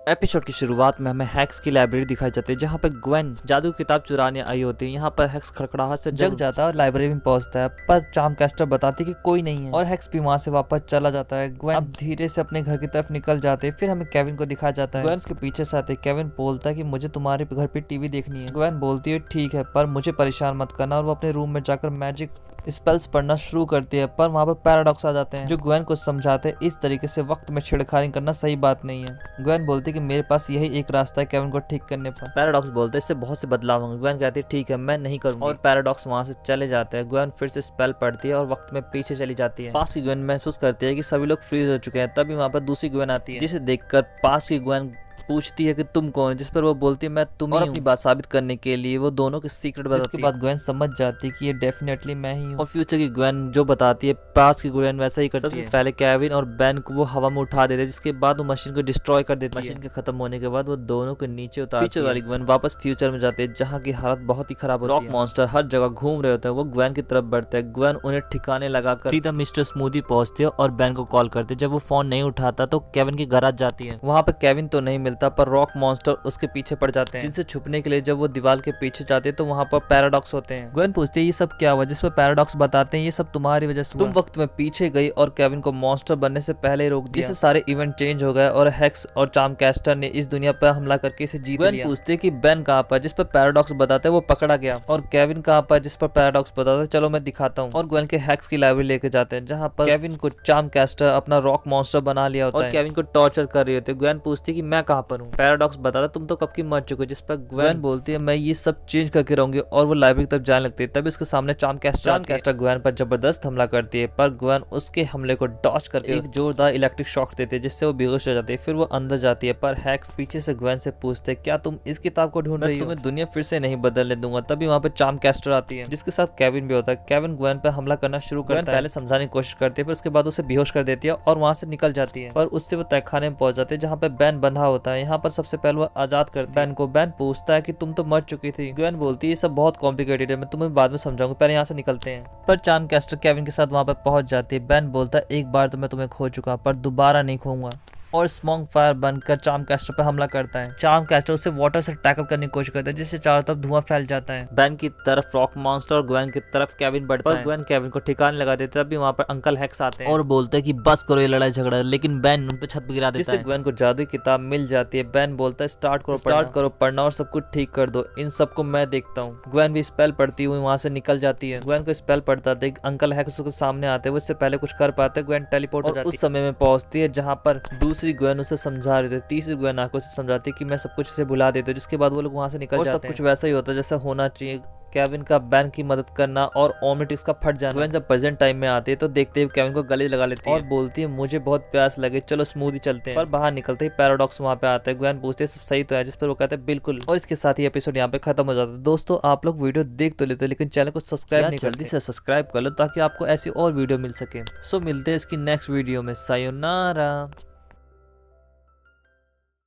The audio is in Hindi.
एपिसोड की शुरुआत में हमें हैक्स की लाइब्रेरी दिखाई जाती है जहाँ पे ग्वेन जादू की किताब चुराने आई होती है। यहाँ पर हैक्स खड़खड़ाहट से जग जाता है और लाइब्रेरी में पहुंचता है, पर चार्मकास्टर बताती है कि कोई नहीं है और हैक्स भी वहाँ से वापस चला जाता है। ग्वेन अब धीरे से अपने घर की तरफ निकल जाते हैं। फिर हमें केविन को दिखाया जाता है। ग्वेन के पीछे से आते केविन बोलता है कि मुझे तुम्हारे घर पे टीवी देखनी है। ग्वेन बोलती है ठीक है, पर मुझे परेशान मत करना, और वो अपने रूम में जाकर मैजिक स्पेल्स पढ़ना शुरू करती है। पर वहाँ पर पैराडॉक्स आ जाते हैं जो ग्वेन को समझाते हैं इस तरीके से वक्त में छेड़खानी करना सही बात नहीं है। ग्वेन बोलती है कि मेरे पास यही एक रास्ता है केविन को ठीक करने पर। पैराडॉक्स बोलते हैं इससे बहुत से बदलाव होंगे। ग्वेन कहती है ठीक है, मैं नहीं करूंगी, और पैराडॉक्स वहाँ से चले जाते हैं। ग्वेन फिर से स्पेल पढ़ती है और वक्त में पीछे चली जाती है। पास की ग्वेन महसूस करती है कि सभी लोग फ्रीज हो चुके हैं। तभी वहाँ पर दूसरी ग्वेन आती है जिसे देखकर पास की ग्वेन पूछती है कि तुम कौन है, जिस पर वो बोलती है मैं तुम ही हूं। अपनी बात साबित करने के लिए वो दोनों के सीक्रेट बताती है। इसके बाद ग्वेन समझ जाती है कि ये डेफिनेटली मैं ही हूं। और फ्यूचर की ग्वेन जो बताती है पास की ग्वेन वैसा ही करती है। पहले केविन और बेन को वो हवा में उठा देते हैं, जिसके बाद वो मशीन को डिस्ट्रॉय कर देती है। मशीन के खत्म होने के बाद वो दोनों को नीचे उतारती है। फ्यूचर वाली ग्वेन वापस फ्यूचर में जाती है जहाँ की हालत बहुत ही खराब होती है। रॉक मॉन्स्टर हर जगह घूम रहे होते हैं। वो ग्वेन की तरफ बढ़ते हैं। ग्वेन उन्हें ठिकाने लगाकर सीधा मिस्टर स्मूदी पहुंचती है और बेन को कॉल करती है। जब वो फोन नहीं उठाता तो केविन के घर आ जाती है। वहाँ पे केविन तो नहीं मिलता, पर रॉक मॉन्स्टर उसके पीछे पड़ जाते हैं, जिनसे छुपने के लिए जब वो दीवार के पीछे जाते हैं तो वहाँ पर पैराडॉक्स होते हैं। ग्वेन पूछती है ये सब क्या हुआ, जिस पर पैराडॉक्स बताते हैं ये सब तुम्हारी वजह से। तुम वक्त में पीछे गई और केविन को मॉन्स्टर बनने से पहले ही रोक दिया, जिससे सारे इवेंट चेंज हो गए और हेक्स और चार्मकास्टर ने इस दुनिया पर हमला करके इसे जीत लिया। ग्वेन पूछती है कि बेन कहाँ पर, जिस पर पैराडॉक्स बताते हैं वो पकड़ा गया, और केविन कहाँ पर, जिस पर पैराडॉक्स बताते हैं चलो मैं दिखाता हूँ। और ग्वेन के हेक्स की लाइब्रेरी लेके जाते हैं जहाँ पर केविन को चार्मकास्टर अपना रॉक मॉन्स्टर बना लिया होता है और केविन को टॉर्चर कर रही होती है। ग्वेन पूछती है कि मैं कहाँ पर हूँ। पैराडॉक्स बताता तुम तो कब की मर चुके, जिस पर ग्वेन बोलती है मैं ये सब चेंज करके रहूंगी, और वो लाइब्रेरी की तरफ जाने लगती है। तभी उसके सामने चार्मकास्टर ग्वेन पर जबरदस्त हमला करती है, पर ग्वेन उसके हमले को डॉज करके एक जोरदार इलेक्ट्रिक शॉक देती है, जिससे वो बेहोश हो जाती है। फिर वो अंदर जाती है, पर हैक्स पीछे से ग्वेन से पूछते हैं क्या तुम इस किताब को ढूंढ रही हो, तुम्हें दुनिया फिर से नहीं बदलने दूंगा। तभी वहाँ पे चार्मकास्टर आती है जिसके साथ केविन भी होता है। केविन ग्वेन पर हमला करना शुरू करता है, पहले समझाने की कोशिश करती है, फिर उसके बाद उसे बेहोश कर देती है और वहाँ से निकल जाती है। पर उससे वो तहखाने में पहुंच जाते हैं जहाँ पे बेन बंधा होता है। यहाँ पर सबसे पहले वो आजाद करते बेन को। बेन पूछता है कि तुम तो मर चुकी थी। ग्वेन बोलती है ये सब बहुत कॉम्प्लिकेटेड है, मैं तुम्हें बाद में समझाऊंगी, पहले यहाँ से निकलते हैं। पर चार्मकास्टर केविन के साथ वहाँ पर पहुंच जाती है। बेन बोलता है एक बार तो मैं तुम्हें खो चुका, पर दोबारा नहीं खोऊंगा, और स्मोक फायर बनकर चार्मकास्टर पर हमला करता है। चार्मकास्टर उसे वाटर से टैकल करने की कोशिश करता है, जिससे चारों तरफ धुआं फैल जाता है। बेन की तरफ रॉक मॉन्स्टर और ग्वेन की तरफ केविन बढ़ता है। ग्वेन केविन को ठिकाने लगा देता है। तभी वहाँ पर अंकल हैक्स आते हैं और बोलते हैं कि बस करो ये लड़ाई झगड़ा, लेकिन बेन उन पे छत पे गिरा देता है, जिससे ग्वेन को जादू की किताब मिल जाती है। बेन बोलता है स्टार्ट करो पढ़ना और सब कुछ ठीक कर दो, इन सबको मैं देखता हूँ। ग्वेन भी स्पेल पढ़ती हुई वहाँ से निकल जाती है। ग्वेन को स्पेल पढ़ता देख अंकल हैक्स उसके सामने आते हैं। वो इससे पहले कुछ कर पाते, ग्वेन टेलीपोर्ट हो जाती है। उस समय में पहुंचती है जहाँ पर दूसरी ग्वेन उसे समझा रही थी। तीसरी ग्वेन आकर उसे समझाती है कि मैं सब कुछ इसे भुला देती हूँ, जिसके बाद वो लोग वहां से निकल जाते हैं। सब कुछ वैसा ही होता है जैसा होना चाहिए। केविन का बेन की मदद करना और ओमनिट्रिक्स का फट जाना। ग्वेन जब प्रेजेंट टाइम में आती है तो देखते ही केविन को गले लगा लेती है और बोलती है मुझे बहुत प्यास लगे, चलो स्मूदी चलते हैं। पर बाहर निकलते ही पैराडॉक्स वहां पे आता है। ग्वेन पूछते है सब सही तो है, जिस पर वो कहते हैं बिल्कुल। और इसके साथ ही एपिसोड यहाँ पे खत्म हो जाता है। दोस्तों आप लोग वीडियो देख तो लेते हो, लेकिन चैनल को सब्सक्राइब नहीं, जल्दी से सब्सक्राइब कर लो ताकि आपको ऐसी और वीडियो मिल सके। सो मिलते हैं इसकी नेक्स्ट वीडियो में। सायोनारा।